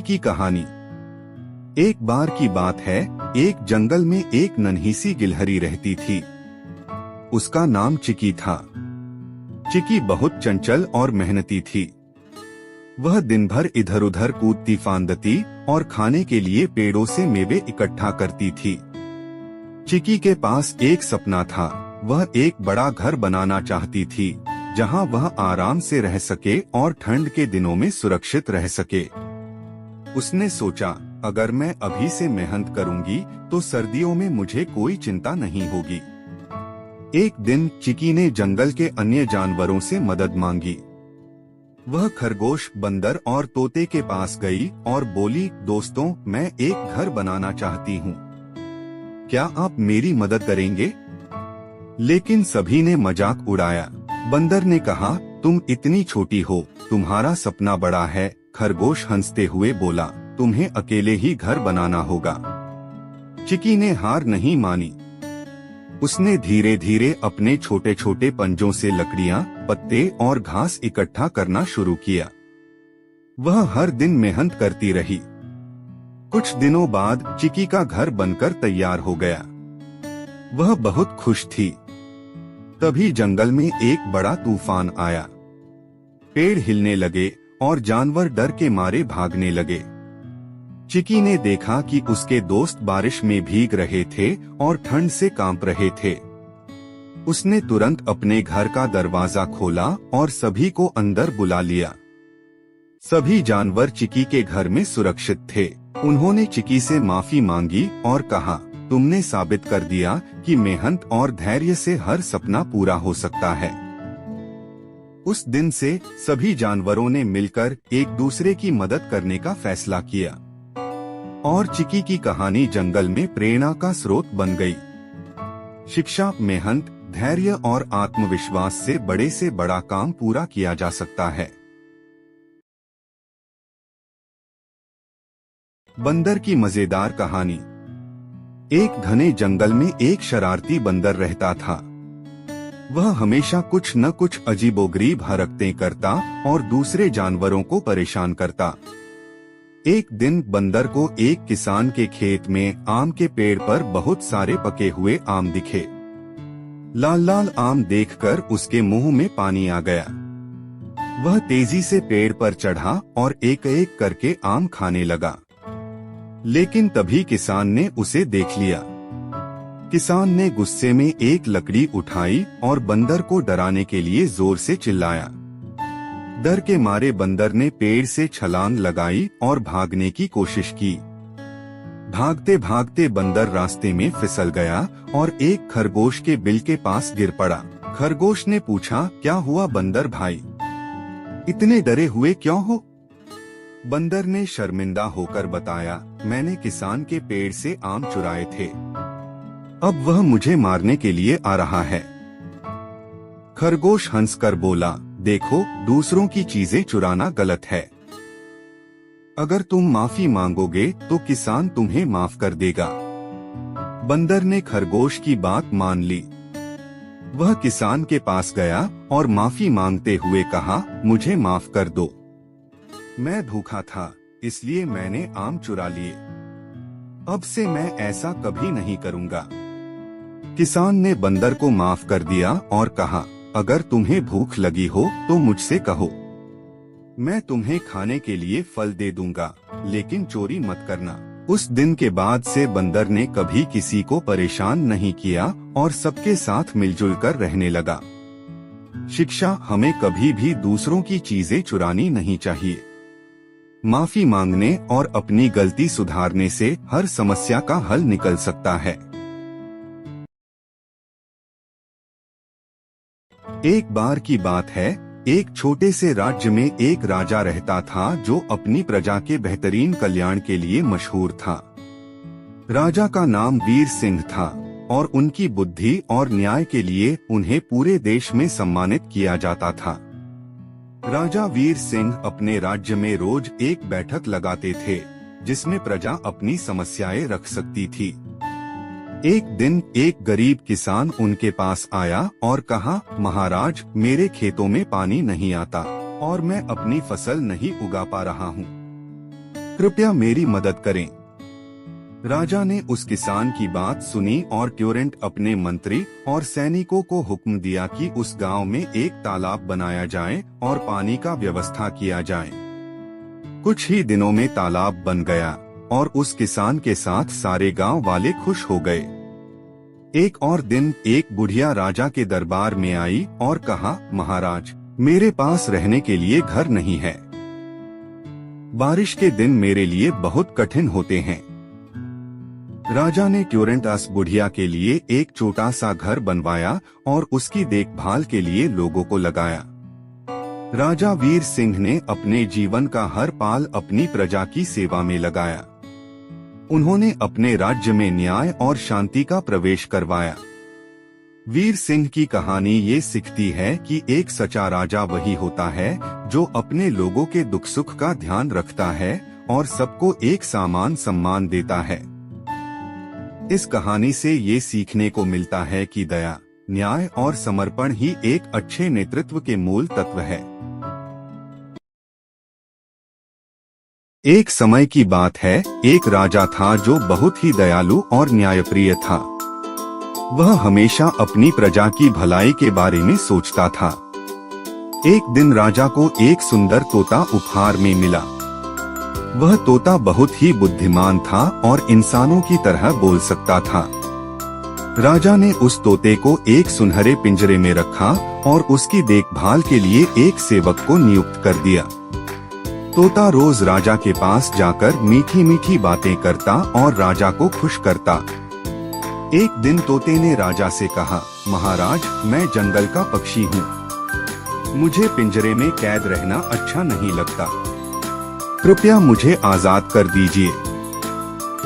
की कहानी। एक बार की बात है, एक जंगल में एक नन्ही सी गिलहरी रहती थी। उसका नाम चिकी था। चिकी बहुत चंचल और मेहनती थी। वह दिन भर इधर उधर कूदती फांदती और खाने के लिए पेड़ों से मेवे इकट्ठा करती थी। चिकी के पास एक सपना था। वह एक बड़ा घर बनाना चाहती थी, जहां वह आराम से रह सके और ठंड के दिनों में सुरक्षित रह सके। उसने सोचा, अगर मैं अभी से मेहनत करूंगी तो सर्दियों में मुझे कोई चिंता नहीं होगी। एक दिन चिकी ने जंगल के अन्य जानवरों से मदद मांगी। वह खरगोश, बंदर और तोते के पास गई और बोली, दोस्तों, मैं एक घर बनाना चाहती हूँ। क्या आप मेरी मदद करेंगे? लेकिन सभी ने मजाक उड़ाया। बंदर ने कहा, तुम इतनी छोटी हो, तुम्हारा सपना बड़ा है। खरगोश हंसते हुए बोला, तुम्हें अकेले ही घर बनाना होगा। चिकी ने हार नहीं मानी। उसने धीरे धीरे अपने छोटे छोटे पंजों से लकड़ियां, पत्ते और घास इकट्ठा करना शुरू किया। वह हर दिन मेहनत करती रही। कुछ दिनों बाद चिकी का घर बनकर तैयार हो गया। वह बहुत खुश थी। तभी जंगल में एक बड़ा तूफान आया। पेड़ हिलने लगे और जानवर डर के मारे भागने लगे। चिकी ने देखा कि उसके दोस्त बारिश में भीग रहे थे और ठंड से कांप रहे थे। उसने तुरंत अपने घर का दरवाजा खोला और सभी को अंदर बुला लिया। सभी जानवर चिकी के घर में सुरक्षित थे। उन्होंने चिकी से माफी मांगी और कहा, तुमने साबित कर दिया कि मेहनत और धैर्य से हर सपना पूरा हो सकता है। उस दिन से सभी जानवरों ने मिलकर एक दूसरे की मदद करने का फैसला किया और चिकी की कहानी जंगल में प्रेरणा का स्रोत बन गई। शिक्षा, मेहनत, धैर्य और आत्मविश्वास से बड़ा काम पूरा किया जा सकता है। बंदर की मजेदार कहानी। एक घने जंगल में एक शरारती बंदर रहता था। वह हमेशा कुछ न कुछ अजीबोगरीब हरकतें करता और दूसरे जानवरों को परेशान करता। एक दिन बंदर को एक किसान के खेत में आम के पेड़ पर बहुत सारे पके हुए आम दिखे। लाल लाल आम देखकर उसके मुंह में पानी आ गया। वह तेजी से पेड़ पर चढ़ा और एक एक करके आम खाने लगा। लेकिन तभी किसान ने उसे देख लिया। किसान ने गुस्से में एक लकड़ी उठाई और बंदर को डराने के लिए जोर से चिल्लाया। डर के मारे बंदर ने पेड़ से छलांग लगाई और भागने की कोशिश की। भागते भागते बंदर रास्ते में फिसल गया और एक खरगोश के बिल के पास गिर पड़ा। खरगोश ने पूछा, क्या हुआ बंदर भाई? इतने डरे हुए क्यों हो? बंदर ने शर्मिंदा होकर बताया, मैंने किसान के पेड़ से आम चुराए थे। अब वह मुझे मारने के लिए आ रहा है। खरगोश हंसकर बोला, देखो, दूसरों की चीजें चुराना गलत है। अगर तुम माफी मांगोगे तो किसान तुम्हें माफ कर देगा। बंदर ने खरगोश की बात मान ली। वह किसान के पास गया और माफी मांगते हुए कहा, मुझे माफ कर दो। मैं भूखा था, इसलिए मैंने आम चुरा लिए। अब से मैं ऐसा कभी नहीं करूंगा। किसान ने बंदर को माफ कर दिया और कहा, अगर तुम्हें भूख लगी हो तो मुझसे कहो, मैं तुम्हें खाने के लिए फल दे दूंगा, लेकिन चोरी मत करना। उस दिन के बाद से बंदर ने कभी किसी को परेशान नहीं किया और सबके साथ मिलजुल कर रहने लगा। शिक्षा, हमें कभी भी दूसरों की चीजें चुरानी नहीं चाहिए। माफी मांगने और अपनी गलती सुधारने से हर समस्या का हल निकल सकता है। एक बार की बात है, एक छोटे से राज्य में एक राजा रहता था जो अपनी प्रजा के बेहतरीन कल्याण के लिए मशहूर था। राजा का नाम वीर सिंह था और उनकी बुद्धि और न्याय के लिए उन्हें पूरे देश में सम्मानित किया जाता था। राजा वीर सिंह अपने राज्य में रोज एक बैठक लगाते थे, जिसमें प्रजा अपनी समस्याएं रख सकती थी। एक दिन एक गरीब किसान उनके पास आया और कहा, महाराज, मेरे खेतों में पानी नहीं आता और मैं अपनी फसल नहीं उगा पा रहा हूँ। कृपया मेरी मदद करें। राजा ने उस किसान की बात सुनी और तुरंत अपने मंत्री और सैनिकों को हुक्म दिया कि उस गांव में एक तालाब बनाया जाए और पानी का व्यवस्था किया जाए। कुछ ही दिनों में तालाब बन गया और उस किसान के साथ सारे गांव वाले खुश हो गए। एक और दिन एक बुढ़िया राजा के दरबार में आई और कहा, महाराज, मेरे पास रहने के लिए घर नहीं है। बारिश के दिन मेरे लिए बहुत कठिन होते हैं। राजा ने तुरंत उस बुढ़िया के लिए एक छोटा सा घर बनवाया और उसकी देखभाल के लिए लोगों को लगाया। राजा वीर सिंह ने अपने जीवन का हर पल अपनी प्रजा की सेवा में लगाया। उन्होंने अपने राज्य में न्याय और शांति का प्रवेश करवाया। वीर सिंह की कहानी ये सिखाती है कि एक सच्चा राजा वही होता है जो अपने लोगों के दुख सुख का ध्यान रखता है और सबको एक समान सम्मान देता है। इस कहानी से ये सीखने को मिलता है कि दया, न्याय और समर्पण ही एक अच्छे नेतृत्व के मूल तत्व है। एक समय की बात है, एक राजा था जो बहुत ही दयालु और न्यायप्रिय था। वह हमेशा अपनी प्रजा की भलाई के बारे में सोचता था। एक दिन राजा को एक सुंदर तोता उपहार में मिला। वह तोता बहुत ही बुद्धिमान था और इंसानों की तरह बोल सकता था। राजा ने उस तोते को एक सुनहरे पिंजरे में रखा और उसकी देखभाल के लिए एक सेवक को नियुक्त कर दिया। तोता रोज राजा के पास जाकर मीठी मीठी बातें करता और राजा को खुश करता। एक दिन तोते ने राजा से कहा, महाराज, मैं जंगल का पक्षी हूँ। मुझे पिंजरे में कैद रहना अच्छा नहीं लगता। कृपया मुझे आजाद कर दीजिए।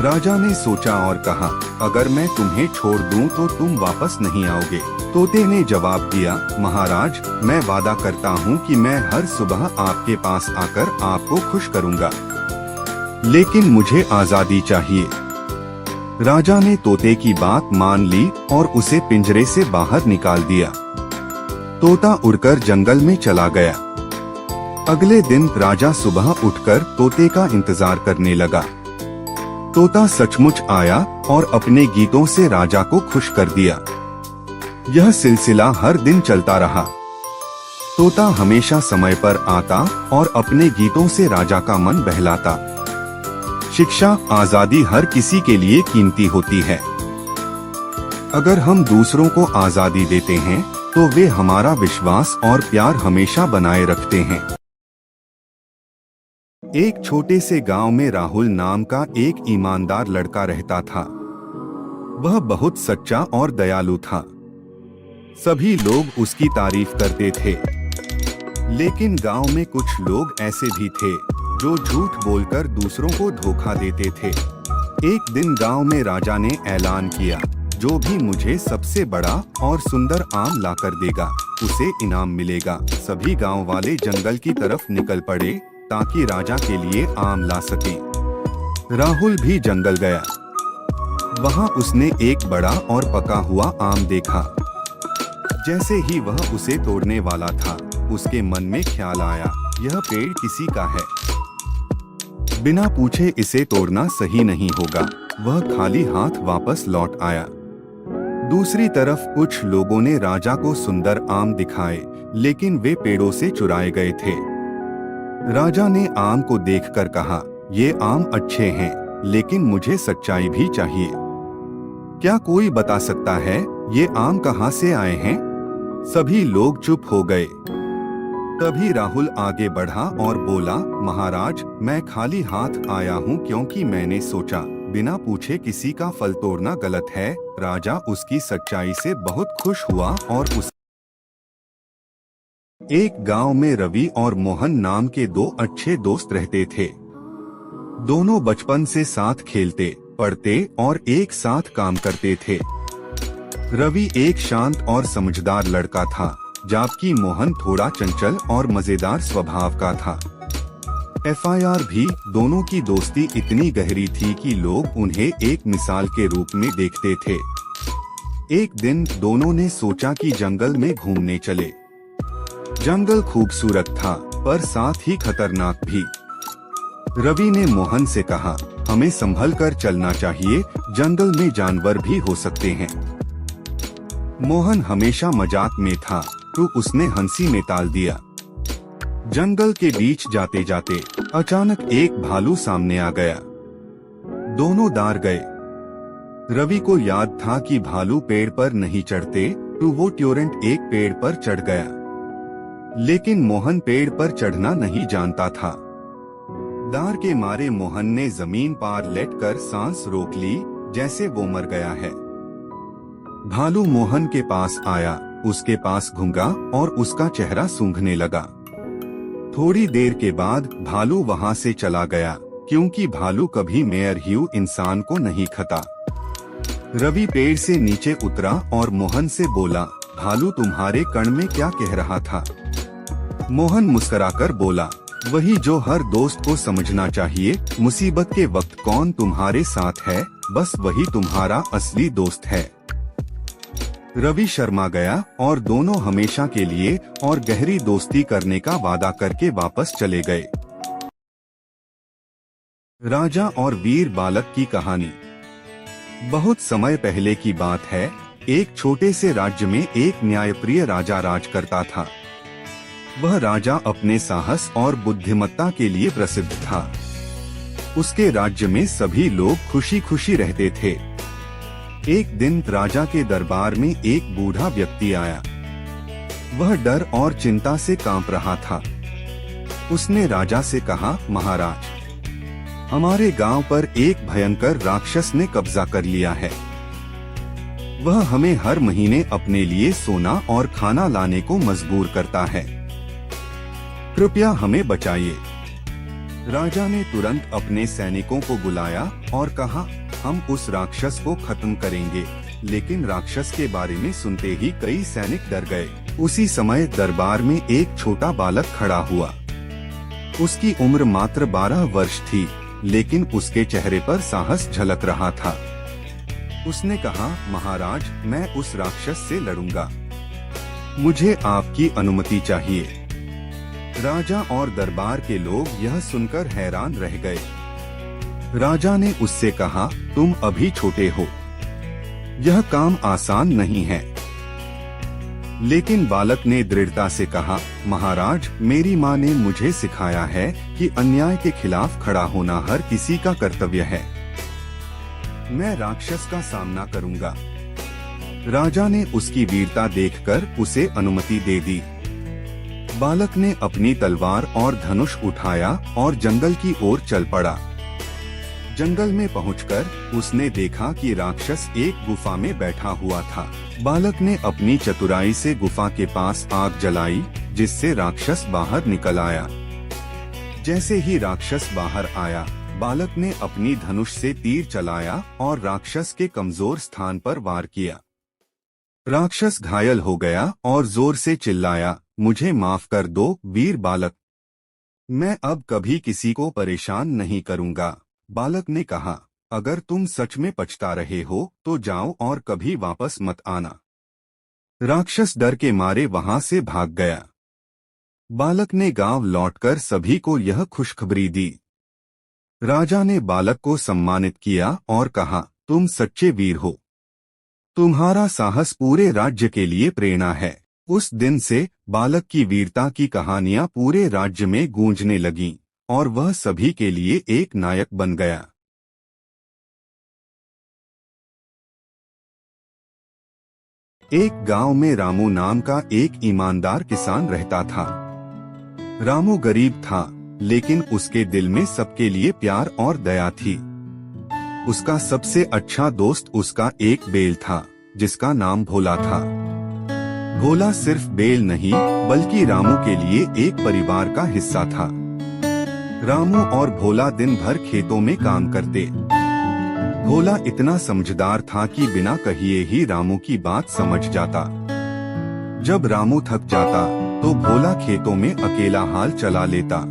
राजा ने सोचा और कहा, अगर मैं तुम्हें छोड़ दूं तो तुम वापस नहीं आओगे। तोते ने जवाब दिया, महाराज, मैं वादा करता हूं कि मैं हर सुबह आपके पास आकर आपको खुश करूंगा, लेकिन मुझे आजादी चाहिए। राजा ने तोते की बात मान ली और उसे पिंजरे से बाहर निकाल दिया। तोता उड़कर जंगल में चला गया। अगले दिन राजा सुबह उठकर तोते का इंतजार करने लगा। तोता सचमुच आया और अपने गीतों से राजा को खुश कर दिया। यह सिलसिला हर दिन चलता रहा। तोता हमेशा समय पर आता और अपने गीतों से राजा का मन बहलाता। शिक्षा, आजादी हर किसी के लिए कीमती होती है। अगर हम दूसरों को आजादी देते हैं तो वे हमारा विश्वास और प्यार हमेशा बनाए रखते हैं। एक छोटे से गांव में राहुल नाम का एक ईमानदार लड़का रहता था। वह बहुत सच्चा और दयालु था। सभी लोग उसकी तारीफ करते थे। लेकिन गांव में कुछ लोग ऐसे भी थे जो झूठ बोलकर दूसरों को धोखा देते थे। एक दिन गांव में राजा ने ऐलान किया, जो भी मुझे सबसे बड़ा और सुंदर आम लाकर देगा उसे इनाम मिलेगा। सभी गांव वाले जंगल की तरफ निकल पड़े ताकि राजा के लिए आम ला सके। राहुल भी जंगल गया। वहां उसने एक बड़ा और पका हुआ आम देखा। जैसे ही वह उसे तोड़ने वाला था, उसके मन में ख्याल आया, यह पेड़ किसी का है। बिना पूछे इसे तोड़ना सही नहीं होगा। वह खाली हाथ वापस लौट आया। दूसरी तरफ कुछ लोगों ने राजा को सुंदर आम दिखाए, लेकिन वे पेड़ों से चुराए गए थे। राजा ने आम को देखकर कहा, ये आम अच्छे हैं, लेकिन मुझे सच्चाई भी चाहिए। क्या कोई बता सकता है ये आम कहाँ से आए हैं? सभी लोग चुप हो गए। तभी राहुल आगे बढ़ा और बोला, महाराज, मैं खाली हाथ आया हूँ क्योंकि मैंने सोचा बिना पूछे किसी का फल तोड़ना गलत है। राजा उसकी सच्चाई से बहुत खुश हुआ और उस एक गांव में रवि और मोहन नाम के दो अच्छे दोस्त रहते थे। दोनों बचपन से साथ खेलते, पढ़ते और एक साथ काम करते थे। रवि एक शांत और समझदार लड़का था, जबकि मोहन थोड़ा चंचल और मजेदार स्वभाव का था। FIR भी दोनों की दोस्ती इतनी गहरी थी कि लोग उन्हें एक मिसाल के रूप में देखते थे। एक दिन दोनों ने सोचा कि जंगल में घूमने चले। जंगल खूबसूरत था पर साथ ही खतरनाक भी। रवि ने मोहन से कहा, हमें संभल कर चलना चाहिए, जंगल में जानवर भी हो सकते हैं। मोहन हमेशा मजाक में था, तो उसने हंसी में टाल दिया। जंगल के बीच जाते जाते अचानक एक भालू सामने आ गया। दोनों डर गए। रवि को याद था कि भालू पेड़ पर नहीं चढ़ते, तो वो तुरंत एक पेड़ पर चढ़ गया। लेकिन मोहन पेड़ पर चढ़ना नहीं जानता था। डर के मारे मोहन ने जमीन पर लेटकर सांस रोक ली, जैसे वो मर गया है। भालू मोहन के पास आया, उसके पास घूंगा और उसका चेहरा सूंघने लगा। थोड़ी देर के बाद भालू वहां से चला गया, क्योंकि भालू कभी मेयर ह्यू इंसान को नहीं खाता। रवि पेड़ से नीचे उतरा और मोहन से बोला, भालू तुम्हारे कण में क्या कह रहा था? मोहन मुस्कुराकर बोला, वही जो हर दोस्त को समझना चाहिए, मुसीबत के वक्त कौन तुम्हारे साथ है, बस वही तुम्हारा असली दोस्त है। रवि शर्मा गया और दोनों हमेशा के लिए और गहरी दोस्ती करने का वादा करके वापस चले गए। राजा और वीर बालक की कहानी। बहुत समय पहले की बात है, एक छोटे से राज्य में एक न्यायप्रिय राजा राज करता था। वह राजा अपने साहस और बुद्धिमत्ता के लिए प्रसिद्ध था। उसके राज्य में सभी लोग खुशी खुशी रहते थे। एक दिन राजा के दरबार में एक बूढ़ा व्यक्ति आया। वह डर और चिंता से कांप रहा था। उसने राजा से कहा, महाराज, हमारे गांव पर एक भयंकर राक्षस ने कब्जा कर लिया है। वह हमें हर महीने अपने लिए सोना और खाना लाने को मजबूर करता है। कृपया हमें बचाइए। राजा ने तुरंत अपने सैनिकों को बुलाया और कहा, हम उस राक्षस को खत्म करेंगे। लेकिन राक्षस के बारे में सुनते ही कई सैनिक डर गए। उसी समय दरबार में एक छोटा बालक खड़ा हुआ। उसकी उम्र मात्र 12 वर्ष थी, लेकिन उसके चेहरे पर साहस झलक रहा था। उसने कहा, महाराज, मैं उस राक्षस से लड़ूंगा। मुझे आपकी अनुमति चाहिए। राजा और दरबार के लोग यह सुनकर हैरान रह गए। राजा ने उससे कहा, तुम अभी छोटे हो, यह काम आसान नहीं है। लेकिन बालक ने दृढ़ता से कहा, महाराज, मेरी माँ ने मुझे सिखाया है कि अन्याय के खिलाफ खड़ा होना हर किसी का कर्तव्य है। मैं राक्षस का सामना करूंगा। राजा ने उसकी वीरता देखकर उसे अनुमति दे दी। बालक ने अपनी तलवार और धनुष उठाया और जंगल की ओर चल पड़ा। जंगल में पहुंचकर उसने देखा कि राक्षस एक गुफा में बैठा हुआ था। बालक ने अपनी चतुराई से गुफा के पास आग जलाई, जिससे राक्षस बाहर निकल आया। जैसे ही राक्षस बाहर आया, बालक ने अपनी धनुष से तीर चलाया और राक्षस के कमजोर स्थान पर वार किया। राक्षस घायल हो गया और जोर से चिल्लाया, मुझे माफ कर दो वीर बालक, मैं अब कभी किसी को परेशान नहीं करूंगा। बालक ने कहा, अगर तुम सच में पछता रहे हो तो जाओ और कभी वापस मत आना। राक्षस डर के मारे वहां से भाग गया। बालक ने गांव लौटकर सभी को यह खुशखबरी दी। राजा ने बालक को सम्मानित किया और कहा, तुम सच्चे वीर हो। तुम्हारा साहस पूरे राज्य के लिए प्रेरणा है। उस दिन से बालक की वीरता की कहानियां पूरे राज्य में गूंजने लगीं और वह सभी के लिए एक नायक बन गया। एक गांव में रामू नाम का एक ईमानदार किसान रहता था। रामू गरीब था, लेकिन उसके दिल में सबके लिए प्यार और दया थी। उसका सबसे अच्छा दोस्त उसका एक बैल था, जिसका नाम भोला था। भोला सिर्फ बैल नहीं, बल्कि रामू के लिए एक परिवार का हिस्सा था। रामू और भोला दिन भर खेतों में काम करते। भोला इतना समझदार था कि बिना कहिए ही रामू की बात समझ जाता। जब रामू थक जाता तो भोला खेतों में अकेला हाल चला लेता।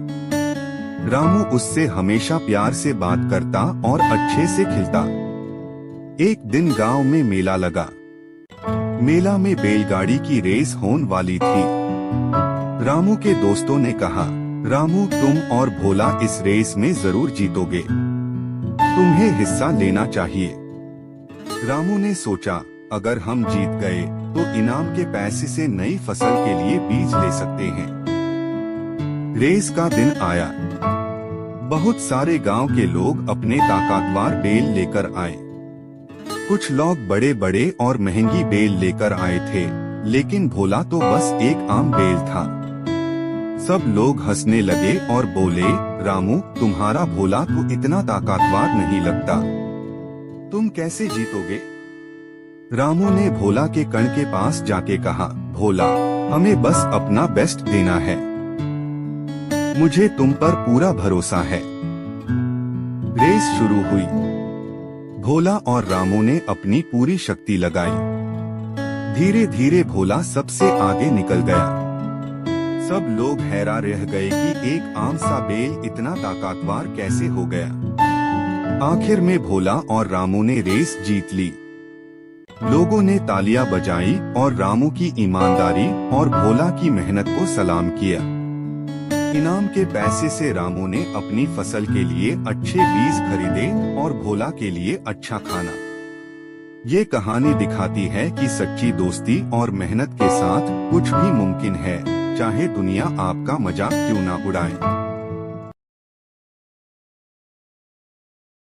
रामू उससे हमेशा प्यार से बात करता और अच्छे से खिलता। एक दिन गांव में मेला लगा। मेला में बैलगाड़ी की रेस होने वाली थी। रामू के दोस्तों ने कहा, रामू, तुम और भोला इस रेस में जरूर जीतोगे, तुम्हें हिस्सा लेना चाहिए। रामू ने सोचा, अगर हम जीत गए तो इनाम के पैसे से नई फसल के लिए बीज ले सकते हैं। रेस का दिन आया। बहुत सारे गांव के लोग अपने ताकतवर बैल लेकर आए। कुछ लोग बड़े बड़े और महंगी बैल लेकर आए थे, लेकिन भोला तो बस एक आम बैल था। सब लोग हंसने लगे और बोले, रामू, तुम्हारा भोला तो इतना ताकतवर नहीं लगता, तुम कैसे जीतोगे? रामू ने भोला के कण के पास जाके कहा, भोला, हमें बस अपना बेस्ट देना है, मुझे तुम पर पूरा भरोसा है। रेस शुरू हुई। भोला और रामू ने अपनी पूरी शक्ति लगाई। धीरे धीरे भोला सबसे आगे निकल गया। सब लोग हैरान रह गए कि एक आम सा बैल इतना ताकतवर कैसे हो गया। आखिर में भोला और रामू ने रेस जीत ली। लोगों ने तालियां बजाई और रामू की ईमानदारी और भोला की मेहनत को सलाम किया। इनाम के पैसे से रामू ने अपनी फसल के लिए अच्छे बीज खरीदे और भोला के लिए अच्छा खाना। ये कहानी दिखाती है कि सच्ची दोस्ती और मेहनत के साथ कुछ भी मुमकिन है, चाहे दुनिया आपका मजाक क्यों ना उड़ाए।